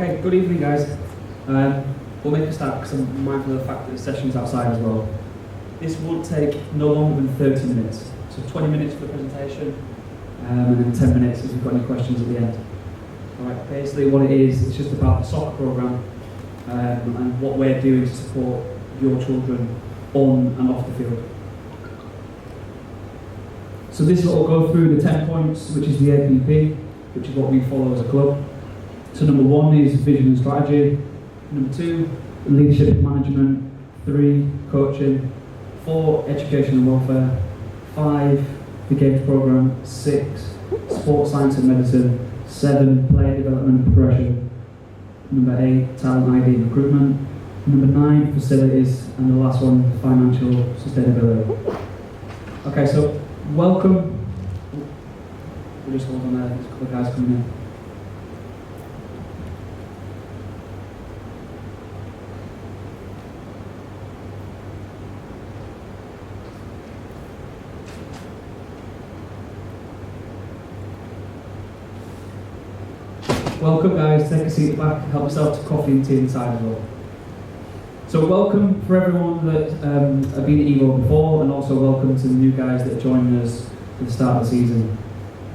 Okay, good evening guys. We'll make a start because I'm mindful of the fact that the session's outside as well. This won't take no longer than 30 minutes. So 20 minutes for the presentation, and then 10 minutes if you've got any questions at the end. Alright, basically what it is, it's just about the soccer programme and what we're doing to support your children on and off the field. So this will go through the 10 points, which is the APP, which is what we follow as a club. So number 1 is vision and strategy. Number 2, leadership and management. 3, coaching. 4, education and welfare. 5, the games programme. 6, sports science and medicine. 7, player development and progression. Number 8, talent ID and recruitment. Number 9, facilities. And the last one, financial sustainability. Okay, so welcome. We'll just hold on there, there's a couple of guys coming in. Welcome guys, take a seat back, help yourself to coffee and tea inside as well. So welcome for everyone that have been at EVO before, and also welcome to the new guys that are joining us at the start of the season.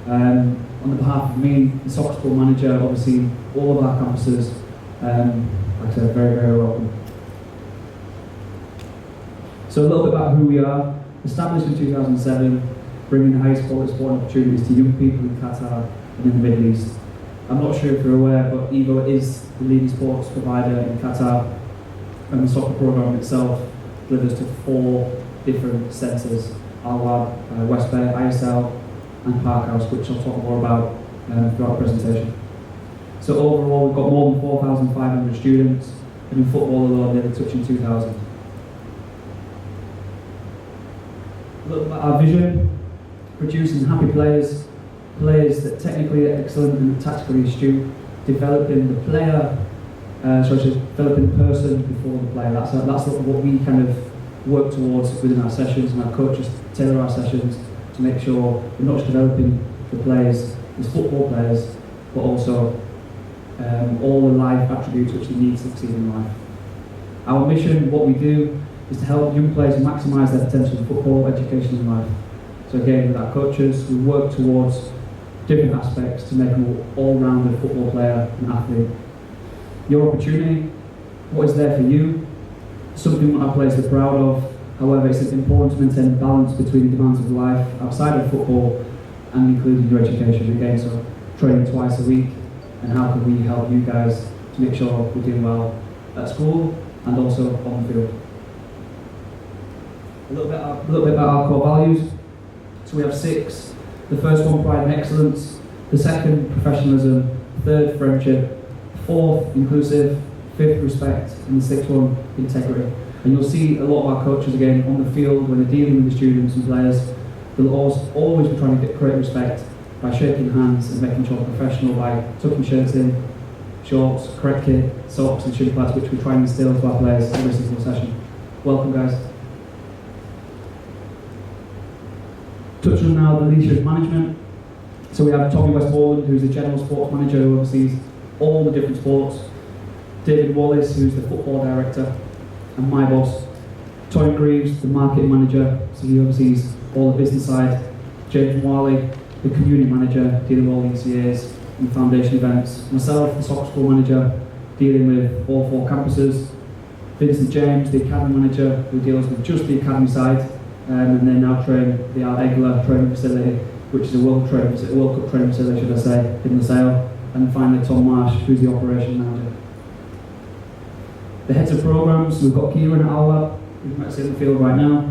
On the behalf of me, the soccer school manager, obviously all of our campuses, like I said, very, very welcome. So a little bit about who we are. Established in 2007, bringing the highest quality sport opportunities to young people in Qatar and in the Middle East. I'm not sure if you're aware, but EVO is the leading sports provider in Qatar, and the soccer programme itself delivers to 4 different centres: Al-Wab, West Bay, ISL, and Parkhouse, which I'll talk more about throughout the presentation. So overall, we've got more than 4,500 students, and in football alone, nearly touching 2,000. A little about our vision: producing happy players, players that technically are excellent and tactically astute, developing the player, developing the person before the player. That's what we kind of work towards within our sessions, and our coaches tailor our sessions to make sure we're not just developing the players as football players, but also all the life attributes which they need to succeed in life. Our mission, what we do, is to help young players maximise their potential in football, education and life. So again, with our coaches, we work towards different aspects to make them an all-rounded football player and athlete. Your opportunity, what is there for you, something that our players are proud of. However, it's important to maintain a balance between the demands of life outside of football and including your education. Again, so training twice a week, and how can we help you guys to make sure we're doing well at school and also on the field. A little bit about our core values. So we have 6. The first one, pride and excellence. The second, professionalism. 3rd, friendship. 4th, inclusive. 5th, respect. And the 6th one, integrity. And you'll see a lot of our coaches again on the field when they're dealing with the students and players. They'll always be trying to get great respect by shaking hands and making sure they're professional by tucking shirts in, shorts, correct kit, socks and shin pads, which we try and instill to our players every single session. Welcome guys. Touching on now the leadership management. So we have Tommy Westmoreland, who's the general sports manager who oversees all the different sports. David Wallace, who's the football director. And my boss, Tony Greaves, the marketing manager, so he oversees all the business side. James Wiley, the community manager, dealing with all the ECAs and foundation events. Myself, the soccer school manager, dealing with all 4 campuses. Vincent James, the academy manager, who deals with just the academy side, and then now train the Al Egler training facility, which is a World Cup training facility, should I say, in the sale. And finally, Tom Marsh, who's the operation manager. The heads of programs, we've got Kieran at Al-Wab, who might see in the field right now.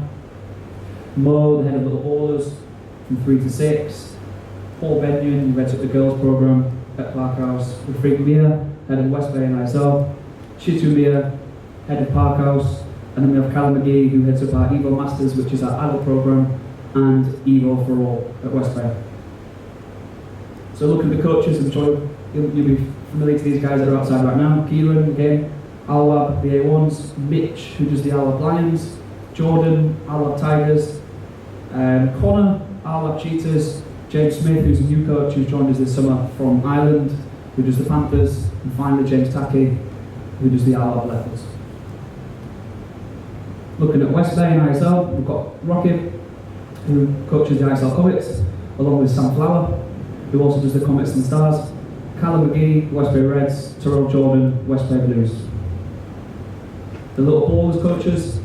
Mo, the head of little ballers, from 3 to 6. Paul Benyon, who heads up the girls program at Parkhouse. Rafik Mia, head of West Bay and ISL. Shitu Mia, head of Parkhouse. And then we have Callum McGee, who heads up our EVO Masters, which is our adult program, and EVO for All at West Bay. So look at the coaches, I'm sure you'll be familiar to these guys that are outside right now. Kieran, again, Al-Wab, the A1s. Mitch, who does the Al-Wab Lions. Jordan, Al-Wab Tigers. Connor, Al-Wab Cheetahs. James Smith, who's a new coach who's joined us this summer from Ireland. who does the Panthers, and finally James Tackey, who does the Arlott Leopards. Looking at West Bay and ISL, we've got Rocket, who coaches the ISL Comets, along with Sam Flower, who also does the Comets and Stars, Callum McGee, West Bay Reds, Terrell Jordan, West Bay Blues. The Little Ballers coaches,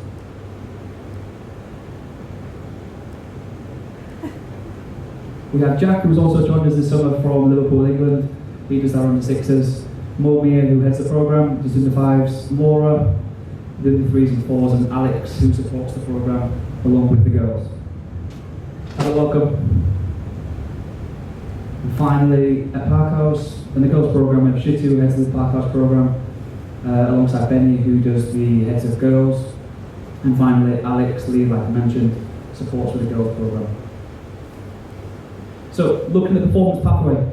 we have Jack, who's also joined us this summer from Liverpool, England. He does that on the Sixers. Mo Mia, who heads the programme, does in the fives. Laura, doing the threes and fours, and Alex, who supports the programme along with the girls. Have a welcome. And finally, at Parkhouse, in the girls programme, we have Shitu, who heads the Parkhouse programme, alongside Benny, who does the heads of girls. And finally, Alex Lee, like I mentioned, supports with the girls programme. So, looking at the performance pathway,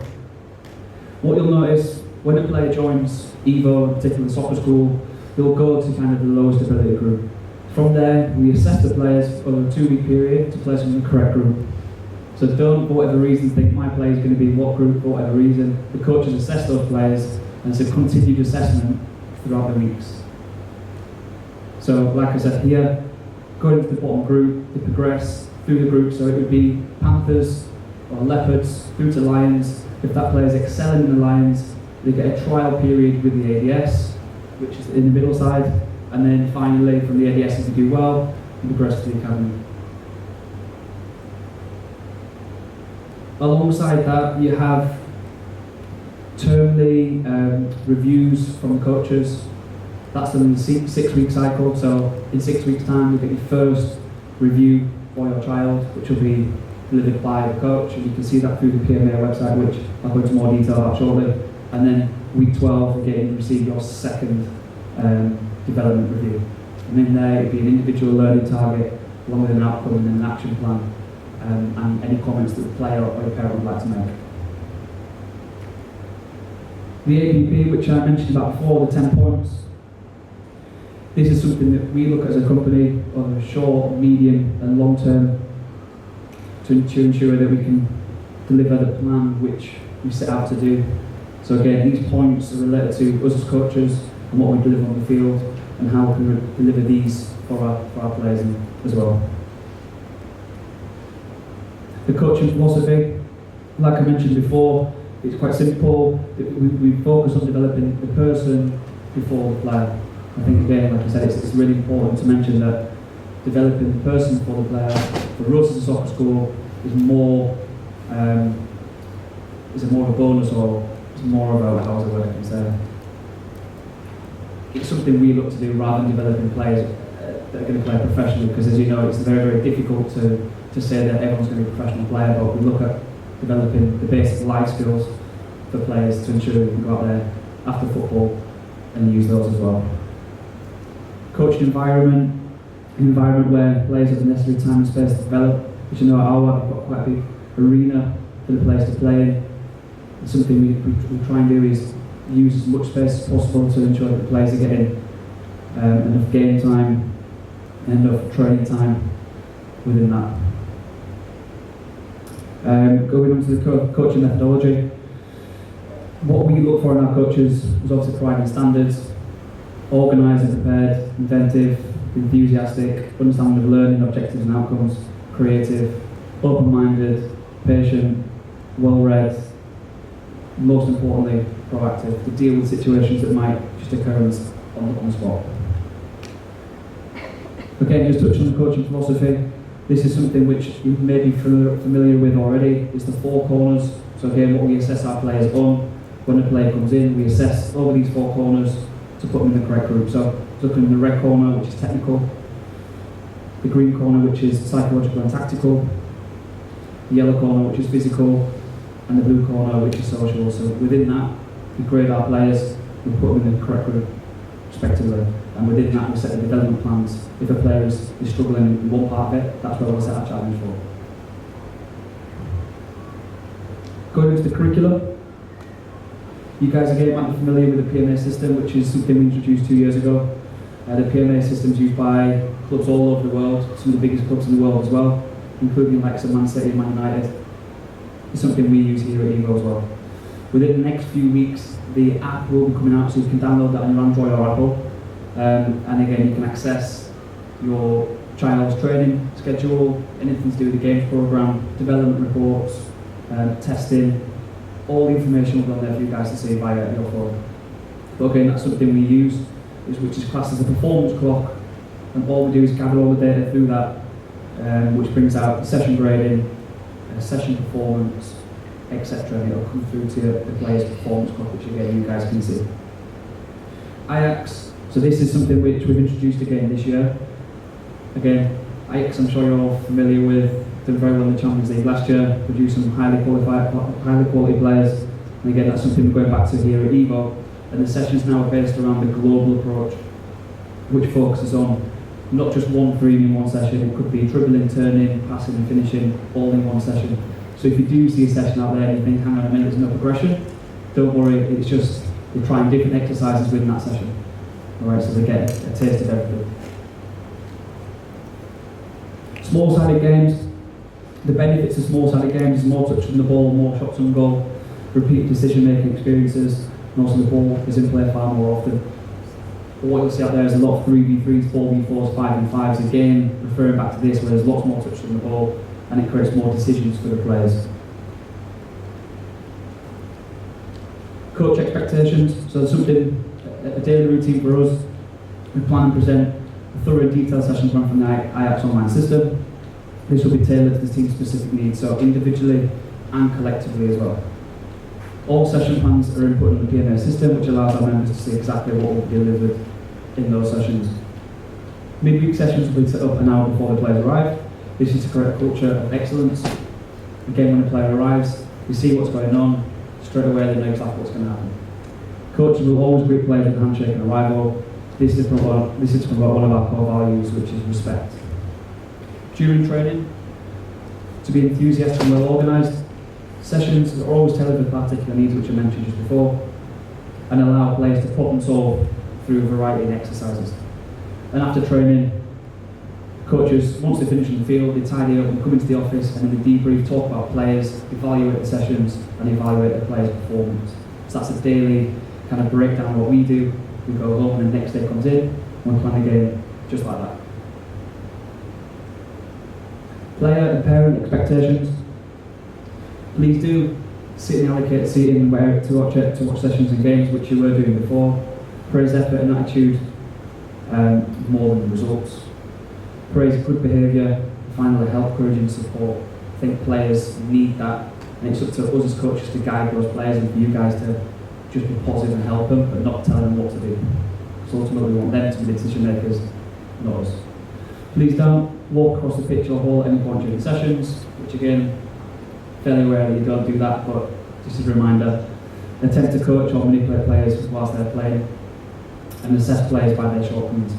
what you'll notice when a player joins EVO, particularly soccer school, they'll go to kind of the lowest ability group. From there, we assess the players over a 2-week period to place them in the correct group. So don't, for whatever reason, think my player is going to be in what group for whatever reason. The coaches assess those players, and it's a continued assessment throughout the weeks. So, like I said here, going into the bottom group, they progress through the group, so it would be Panthers or Leopards through to Lions. If that player is excelling in the Lions, they get a trial period with the ADS, which is in the middle side, and then finally from the ADS, if you do well, you progress to the academy. Alongside that, you have termly reviews from coaches. That's done in the 6-week cycle, so in 6 weeks' time, you get your first review for your child, which will be delivered by the coach, and you can see that through the PMA website, which I'll go into more detail about shortly. And then week 12, again, you receive your second development review. And in there, it'd be an individual learning target, along with an outcome and an action plan, and any comments that the player or the parent would like to make. The APP, which I mentioned about before, the 10 points, this is something that we look at as a company on a short, medium and long term to ensure that we can deliver the plan which we set out to do. So again, these points are related to us as coaches and what we deliver on the field and how we can deliver these for our players as well. The coaching philosophy, like I mentioned before, it's quite simple. We focus on developing the person before the player. I think again, like I said, it's really important to mention that developing the person for the player, for us as a soccer school, is more of a bonus, or it's more about how to work. It's something we look to do rather than developing players that are going to play professionally, because as you know, it's very, very difficult to say that everyone's going to be a professional player, but we look at developing the basic life skills for players to ensure we can go out there after football and use those as well. Coaching environment, an environment where players have the necessary time and space to develop. As you know, at our we've got quite a big arena for the players to play in. And something we try and do is use as much space as possible to ensure that the players are getting enough game time and enough training time within that. Going on to the coaching methodology, what we look for in our coaches is obviously providing standards, organised and prepared, inventive, enthusiastic, understanding of learning objectives and outcomes, creative, open-minded, patient, well-read, most importantly, proactive, to deal with situations that might just occur on the spot. Again, just touching on the coaching philosophy, this is something which you may be familiar with already. It's the 4 corners. So again, what we assess our players on, when a player comes in, we assess over these 4 corners to put them in the correct group. So looking in the red corner, which is technical, the green corner, which is psychological and tactical, the yellow corner, which is physical, and the blue corner, which is social. So within that, we grade our players, we put them in the correct group, respectively. And within that, we set the development plans. If a player is struggling in one part of it, that's where we'll set our challenge for. Going into the curriculum, you guys again might be familiar with the PMA system, which is something we introduced 2 years ago. The PMA system is used by clubs all over the world, some of the biggest clubs in the world as well, including like Man City and Man United. It's something we use here at EVO as well. Within the next few weeks, the app will be coming out, so you can download that on your Android or Apple. And again, you can access your child's training schedule, anything to do with the games program, development reports, testing. All the information will be on there for you guys to see via your phone. But again, that's something we use, which is classed as a performance clock, and all we do is gather all the data through that, which brings out session grading, session performance, etc. And it'll come through to the player's performance clock, which again you guys can see. Ajax, so this is something which we've introduced again this year. Again, Ajax, I'm sure you're all familiar with, did very well in the Champions League last year, produced some highly quality players, and again that's something we're going back to here at Evo. And the sessions now are based around the global approach, which focuses on not just one free in one session. It could be dribbling, turning, passing and finishing, all in one session. So if you do see a session out there and you think, hang on a minute, there's no progression, don't worry, it's just we're trying different exercises within that session. Alright, so they get a taste of everything. Small-sided games. The benefits of small-sided games is more touch on the ball, more shots on goal, repeat decision-making experiences, and also the ball is in play far more often. But what you'll see out there is a lot of 3v3s, 4v4s, 5v5s, again, referring back to this, where there's lots more touch on the ball, and it creates more decisions for the players. Coach expectations, so something, a daily routine for us. We plan and present a thorough and detailed session plan from the Ajax online system. This will be tailored to the team's specific needs, so individually and collectively as well. All session plans are input in the PMA system, which allows our members to see exactly what will be delivered in those sessions. Midweek sessions will be set up an hour before the players arrive. This is to create a culture of excellence. Again, when the player arrives, we see what's going on, straight away they know exactly what's going to happen. Coaches will always greet players with a handshake and arrival. This is to promote one of our core values, which is respect. During training, to be enthusiastic and well organised. Sessions are always tailored for particular needs, which I mentioned just before, and allow players to problem solve through a variety of exercises. And after training, coaches, once they finish in the field, they tidy up and come into the office, and then they debrief, talk about players, evaluate the sessions, and evaluate the players' performance. So that's a daily kind of breakdown of what we do. We go home, and the next day comes in, and we plan a game just like that. Player and parent expectations. Please do sit and allocate seating where to watch sessions and games, which you were doing before. Praise effort and attitude more than the results. Praise good behaviour, finally help, courage and support. I think players need that, and it's up to us as coaches to guide those players and for you guys to just be positive and help them, but not tell them what to do. So ultimately we want them to be the decision makers, not us. Please don't walk across the pitch or hall at any point during sessions, which again, fairly rarely you don't do that, but just as a reminder, attempt to coach or manipulate players whilst they're playing, and assess players by their shortcomings.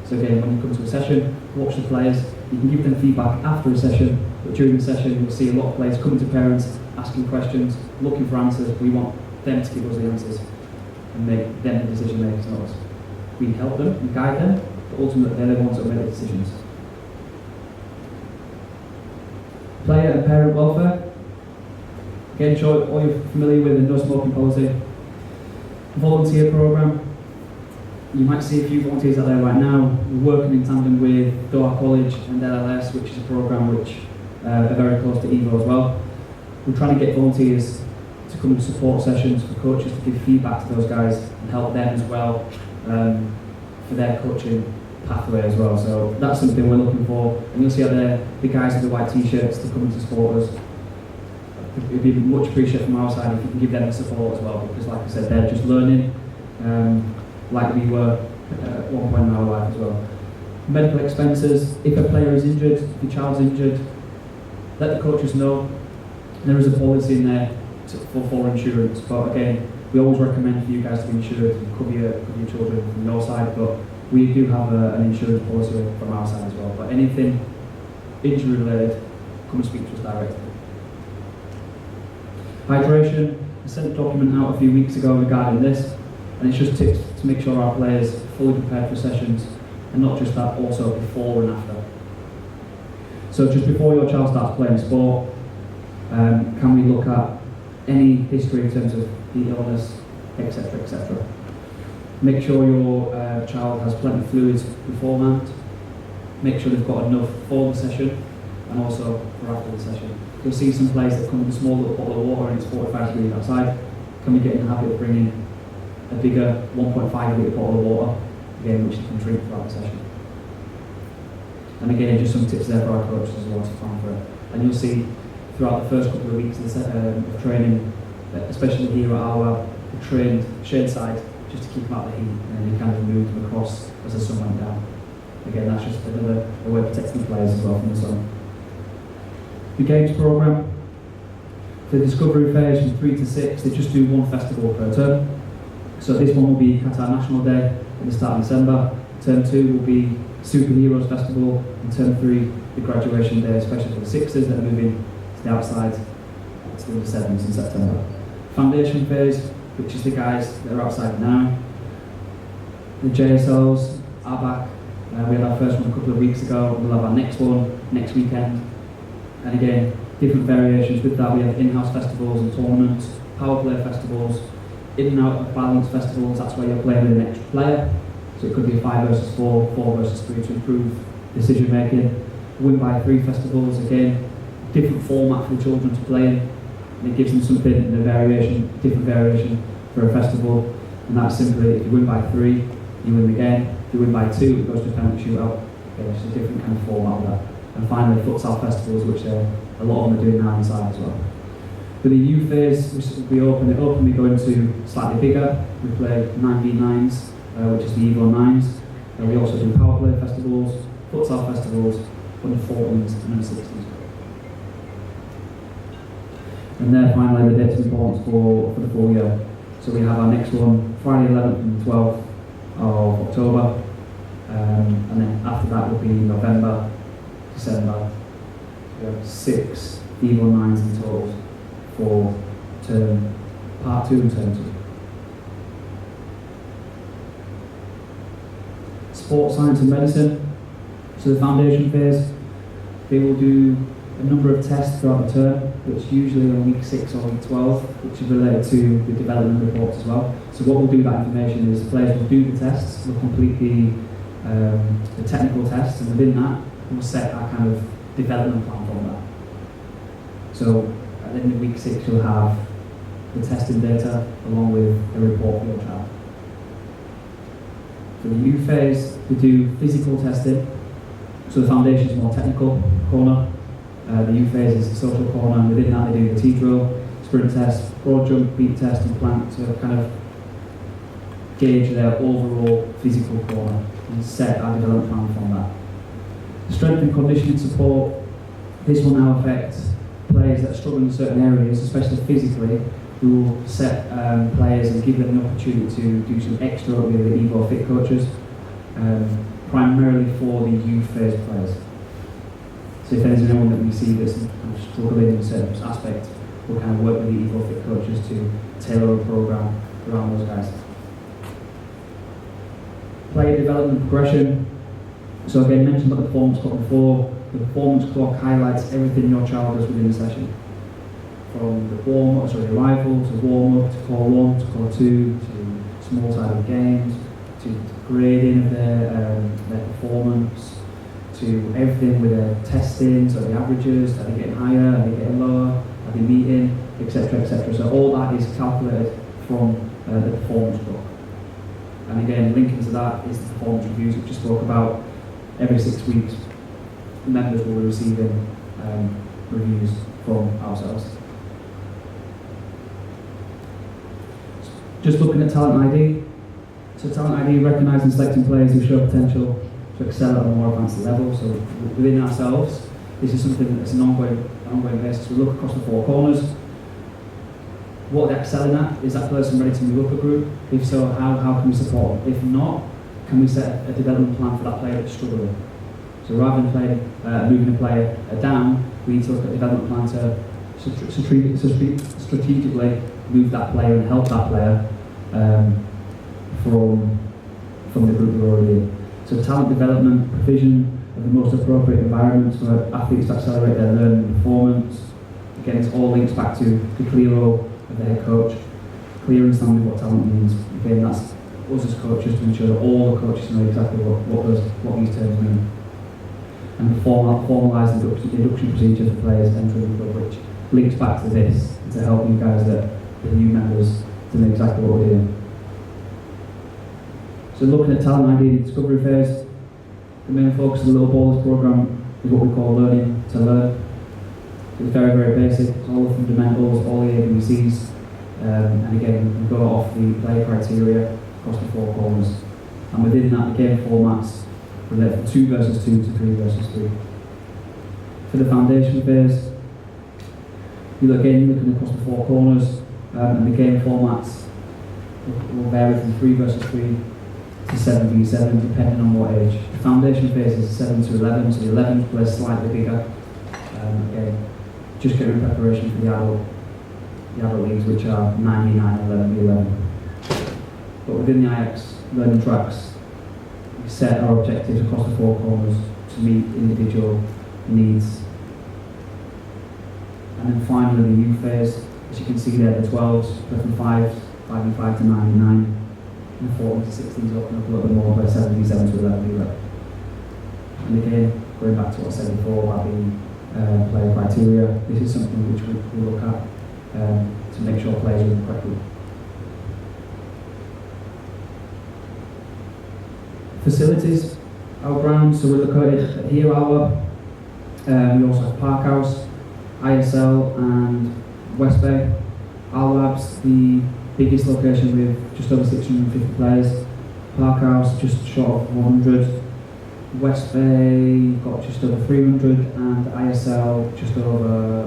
So again, when you come to a session, watch the players, you can give them feedback after a session, but during the session you'll see a lot of players coming to parents, asking questions, looking for answers. We want them to give us the answers and make them the decision makers, not us. We help them, we guide them, but ultimately they're the ones that make the decisions. Player and parent welfare. Again, sure, all you're familiar with the no smoking policy. Volunteer program. You might see a few volunteers out there right now. We're working in tandem with Doha College and LLS, which is a program which are very close to Evo as well. We're trying to get volunteers to come to support sessions for coaches to give feedback to those guys and help them as well for their coaching pathway as well. So that's something we're looking for. And you'll see out there the guys with the white t-shirts to come and support us. It'd be much appreciated from our side if you can give them the support as well, because like I said, they're just learning like we were at one point in our life as well. Medical expenses. If a player is injured, if your child's injured, let the coaches know. There is a policy in there for insurance, but again, we always recommend for you guys to be insured and cover your children from your side, but we do have an insurance policy from our side as well. But anything injury related, come and speak to us directly. Hydration. I sent a document out a few weeks ago regarding this, and it's just tips to make sure our players are fully prepared for sessions, and not just that, also before and after. So just before your child starts playing sport, can we look at any history in terms of the illness, etc., etc. Make sure your child has plenty of fluids beforehand. Make sure they've got enough for the session and also for after the session. You'll see some players that come with a small little bottle of water and it's 45 degrees outside. Can we get in the habit of bringing a bigger 1.5 litre bottle of water, again, which you can drink throughout the session. And again, just some tips there for our coaches as well to plan for it. And you'll see throughout the first couple of weeks of training, especially here at our trained shade side, just to keep them out of the heat, and then you kind of move them across as the sun went down. Again, that's just another way of protecting the players as well from the sun. The games programme, the discovery phase from 3 to 6, they just do one festival per term. So this one will be Qatar National Day at the start of December. Term 2 will be Superheroes Festival, and term 3, the graduation day, especially for the Sixers that are moving to the outside to the 7s in September. Foundation phase, which is the guys that are outside now. The JSOs are back. We had our first one a couple of weeks ago. We'll have our next one next weekend. And again, different variations with that. We have in-house festivals and tournaments, power play festivals, in and out of balance festivals. That's where you're playing with an extra player. So it could be a 5 versus 4, 4 versus 3 to improve decision making. Win by 3 festivals, again, different format for the children to play in. And it gives them something in a variation, different variation for a festival. And that's simply, if you win by 3, you win the game. If you win by 2, it goes to a penalty shootout. Okay, it's a different kind of format of that. And finally, futsal festivals, which a lot of them are doing now inside as well. For the youth phase, we open it up and we go into slightly bigger. We play 9v9s, which is the Evo 9s. And we also do power play festivals, futsal festivals, under 14s and under 16s. And then finally, the dates of importance for the full year. So we have our next one, Friday 11th and 12th of October. And then after that will be November, December. We have 6 Evo 9s in total for part 2 and term 2. Sports science and medicine. So the foundation phase, they will do a number of tests throughout the term, which usually on week 6 or week 12, which is related to the development reports as well. So what we'll do with that information is players will do the tests, we'll complete the technical tests, and within that, we'll set our kind of development plan from that. So at the end of week 6, you'll have the testing data along with a report for your child. For the youth phase, we do physical testing. So the foundation is more technical corner. The youth phase is the social corner, and within that they do the T-drill, sprint test, broad jump, beat test, and plank to kind of gauge their overall physical corner and set our development plan from that. Strength and conditioning support, this will now affect players that are struggling in certain areas, especially physically. We will set players and give them the opportunity to do some extra with the Evo Fit coaches, primarily for the youth phase players. So if there's anyone that we see that's kind of struggling in a certain aspect, we'll kind of work with the Evo Fit coaches to tailor a program around those guys. Player development progression. So again, mentioned about the performance clock before. The performance clock highlights everything your child does within the session. From the arrival to warm up, to call 1, to call 2, to small-sided games, to grading of their performance, to everything with their testing, so the averages, are they getting higher, are they getting lower, are they meeting, etc., etc. So all that is calculated from the performance clock. And again, linking to that is the performance reviews, which I spoke about. Every 6 weeks, members will be receiving reviews from ourselves. Just looking at talent ID. So talent ID recognising and selecting players who show potential to excel at a more advanced level. So within ourselves, this is something that's an ongoing basis. We look across the 4 corners. What they're excelling at, is that person ready to move up a group? If so, how can we support them? If not, can we set a development plan for that player that's struggling? So rather than moving a player down, we need to look at a development plan to strategically move that player and help that player from the group we're already in. So talent development, provision of the most appropriate environments for athletes to accelerate their learning and performance. Again, it's all links back to the Clearo of the head coach, clear understanding of what talent means. Again, that's us as coaches to ensure that all the coaches know exactly what these terms mean. And formalise the induction procedure for players entering the club, which links back to this, to help you guys, the new members, to know exactly what we're doing. So looking at talent ID and discovery phase, the main focus of the Little Ballers programme is what we call learning to learn. It's very, very basic. It's all the fundamentals, all the ABCs, and again, we go off the play criteria across the 4 corners. And within that, the game formats relate from 2 versus 2 to 3 versus 3. For the foundation phase, you're looking across the 4 corners, and the game formats will vary from 3 versus 3 to 7v7, depending on what age. The foundation phase is 7 to 11, so the 11 plays slightly bigger. Again, just getting preparation for the adult leagues, which are 9v9 and 11v11. But within the IX learning tracks, we set our objectives across the 4 corners to meet individual needs. And then finally, the youth phase, as you can see there, the 12s go from 5v5 to 9v9, and the 14s to 16s open up a little bit more, by 7v7 to 11v11. And again, going back to what I said before about the player criteria, this is something which we look at to make sure players are correctly. Facilities, our grounds, so we're located at Here Hour. We also have Park House, ISL and West Bay. Our lab's the biggest location with just over 650 players. Park House just short of 100. West Bay got just over 300 and ISL just over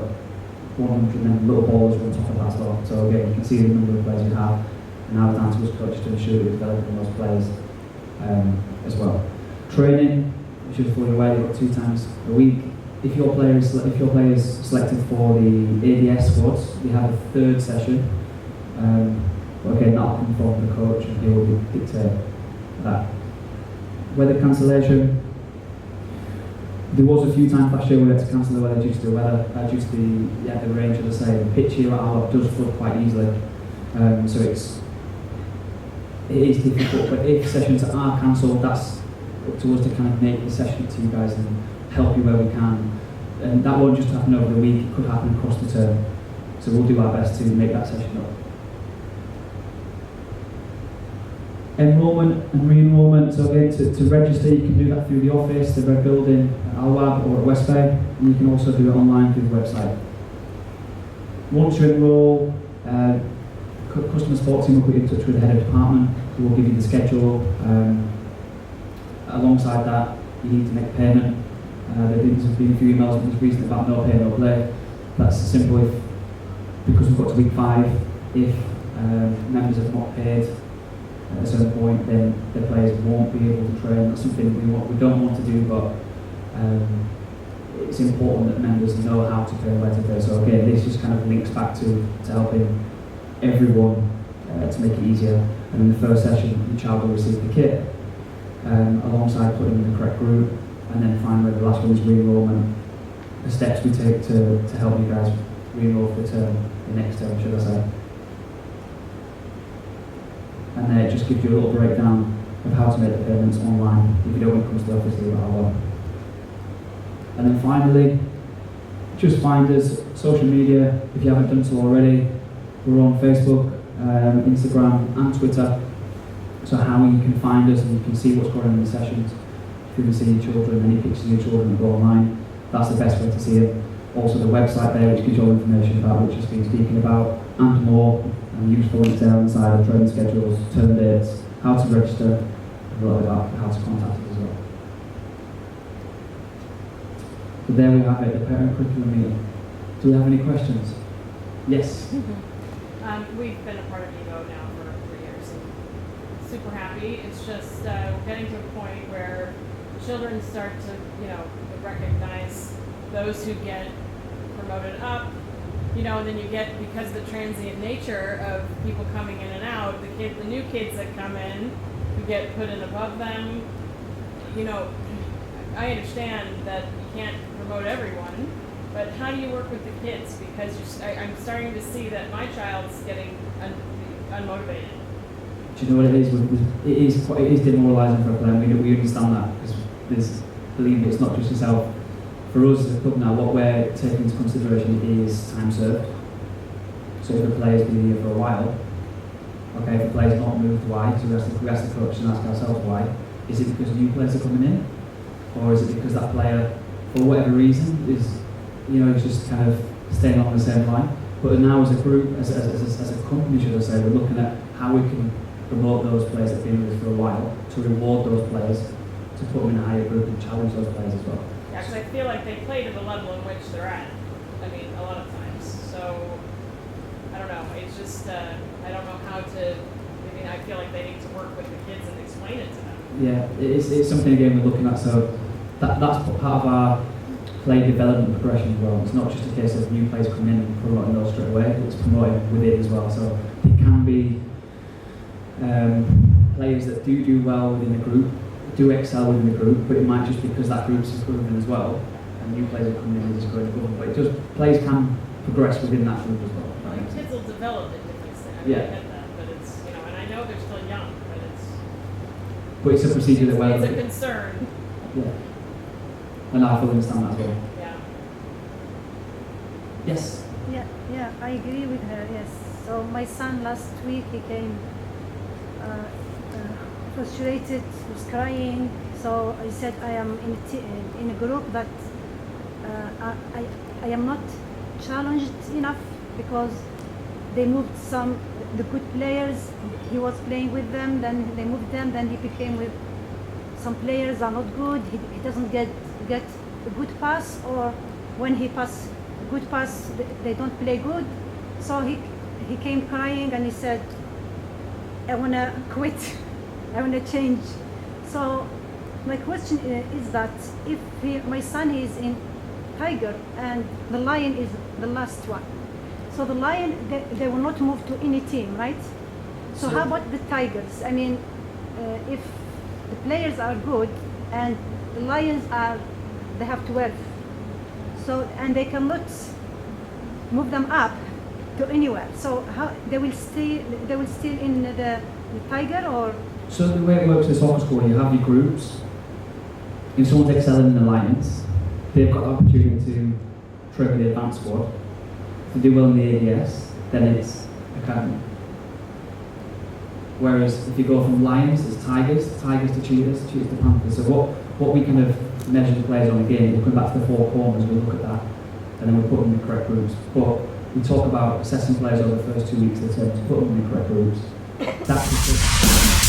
100, and then Little Ballers on top of that as well. So again, you can see the number of players we have, and now it's down to us coaches to ensure that we're developing those players as well. Training, which is fully aware, you've got 2 times a week. If your player is selected for the ADS squads, we have a 3rd session. But again, that'll come from the coach, and he will dictate that. Weather cancellation. There was a few times last year we had to cancel the weather due to the weather, due to the rain, should I say. The pitch here at our does flood quite easily, so it is difficult. But if sessions are cancelled, that's up to us to kind of make the session to you guys and help you where we can. And that won't just happen over the week; it could happen across the term. So we'll do our best to make that session up. Enrolment and re-enrolment, so again, to register, you can do that through the office, the Red Building, at Alwab or at West Bay, and you can also do it online through the website. Once you enrol, customer support team will put you in touch with the head of department, who will give you the schedule. Alongside that, you need to make payment. There have been a few emails from this recently about no pay, no play. That's simple. Because we've got to week 5, if members have not paid at a certain point, then the players won't be able to train. That's something we don't want to do, but it's important that members know how to pay and where to pay. So again, this just kind of links back to helping everyone to make it easier. And in the first session, the child will receive the kit alongside putting in the correct group. And then finally, the last one is re-enrollment. The steps we take to help you guys re-enroll for the next term, should I say. And then it just gives you a little breakdown of how to make the payments online if you don't want to come to the office to do that alone. And then finally, just find us social media if you haven't done so already. We're on Facebook, Instagram and Twitter. So how you can find us and you can see what's going on in the sessions. If you can see your children, any pictures of your children that go online, that's the best way to see it. Also the website there, which gives you all information about which has been speaking about, and more, and useful links there on the side of training schedules, term dates, how to register, and a lot about how to contact us as well. So there we have it, the parent curriculum meeting. Do we have any questions? Yes? We've been a part of EVO now for 3 years and super happy. It's just getting to a point where children start to, recognize those who get promoted up, and then you get, because of the transient nature of people coming in and out, the new kids that come in, who get put in above them. I understand that you can't promote everyone, But how do you work with the kids? Because I'm starting to see that my child's getting unmotivated. Do you know what it is? It is demoralising for a player. We understand that because believe me, it's not just yourself. For us as a club now, what we're taking into consideration is time served. So if a player's been here for a while, okay, if a player's not moved, why? So we ask the coach and ask ourselves why. Is it because new players are coming in, or is it because that player, for whatever reason, is just kind of staying on the same line? But now as a group, as a company, should I say, we're looking at how we can promote those players that have been with us for a while, to reward those players, to put them in a higher group and challenge those players as well. Yeah, because I feel like they play to the level in which they're at. I mean, a lot of times. So, I don't know. It's just, I don't know how to, I feel like they need to work with the kids and explain it to them. Yeah, it's something again we're looking at. So that's part of our play development progression as well. It's not just a case of new players coming in and promoting those straight away. It's promoting with it as well. So it can be players that do well within the group, do excel within the group, but it might just be because that group's improving as well, and new players are coming in and just going above. But players can progress within that group as well. Well, the kids will develop at different stages. I get that, but it's and I know they're still young, but it's a procedure that it's a concern. Yeah, and I fully understand that as well. Yeah. Yes. Yeah, I agree with her. Yes. So my son last week he came frustrated, was crying. So I said I am in a group that I am not challenged enough because they moved the good players. He was playing with them, then they moved them, then he became with some players are not good. He doesn't get a good pass, or when he pass a good pass, they don't play good. So he came crying and he said, I wanna quit. I wanna change. So my question is that if my son is in Tiger and the Lion is the last one, so the Lion they will not move to any team, right? So how about the Tigers? I mean, if the players are good and the Lions they have 12, so and they cannot move them up to anywhere. So how they will stay in the Tiger, or? So the way it works in soccer school, you have your groups. If someone's excelling in the Lions, they've got the opportunity to train with the advanced squad. If they do well in the ADS, then it's academy. Whereas if you go from Lions, it's Tigers to Cheetahs to Panthers. So what we kind of measure the players on again, we come back to the four corners, we look at that, and then we put them in the correct groups. But we talk about assessing players over the first 2 weeks of the term to put them in the correct groups. That's the